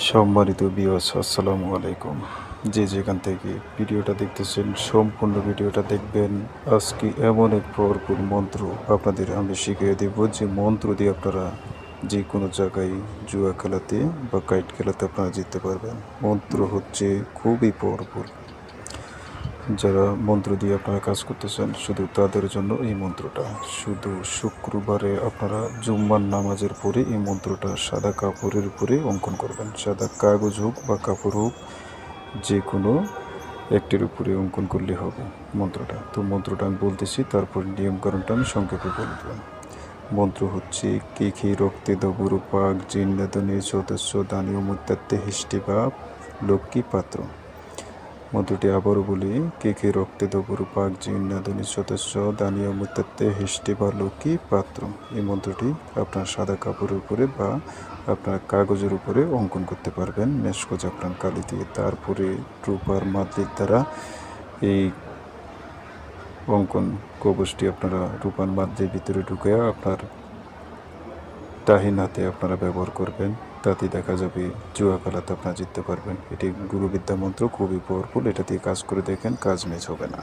সম্মানিত ভিউয়ার্স, আসসালামু আলাইকুম। যে যেখান থেকে ভিডিওটা দেখতেছেন সম্পূর্ণ ভিডিওটা দেখবেন। আজকে এমন এক পাওয়ারফুল মন্ত্র আপনাদের আমি শিখিয়ে দেব, যে মন্ত্র দিয়ে আপনারা যে কোনো জায়গায় জুয়া খেলাতে বা কাইট খেলাতে আপনারা জিততে পারবেন। মন্ত্র হচ্ছে খুবই পাওয়ারফুল। যারা মন্ত্র দিয়ে আপনারা কাজ করতেছেন শুধু তাদের জন্য এই মন্ত্রটা। শুধু শুক্রবারে আপনারা জুম্মার নামাজের পরে এই মন্ত্রটা সাদা কাপড়ের উপরে অঙ্কন করবেন। সাদা কাগজ হোক বা কাপড় হোক, যে কোনো একটির উপরে অঙ্কন করলে হবে মন্ত্রটা। তো মন্ত্রটা আমি বলতেছি, তারপর নিয়মকানুনটা আমি সংক্ষেপে বলব। মন্ত্র হচ্ছে কে রক্তে দবুরু পাক জিন্নাদনে সদস্য দানীয় মুত্তাতে হিষ্টিবা লক্ষ্মী পাত্র। মন্ত্রটি আবারও বলি, কে রক্তে দবুরু পাক জিন্নাদনি সদস্য দানীয় মুত্তাতে হিষ্টিবা লক্ষ্মী পাত্র। এই মন্ত্রটি আপনার সাদা কাপড়ের উপরে বা আপনার কাগজের উপরে অঙ্কন করতে পারবেন মেশকো জাফরান কালি দিয়ে। তারপরে রূপার মাদলির দ্বারা এই অঙ্কন কবচটি আপনারা রূপার মাদলির ভিতরে ঢুকে আপনার ডাহিন হাতে আপনারা ব্যবহার করবেন। তাতে দেখা যাবে জুয়া খেলাতে আপনারা জিততে পারবেন। এটি গুরুবিদ্যা মন্ত্র, খুবই পাওয়ারফুল। এটা দিয়ে কাজ করে দেখেন, কাজ মিস হবে না।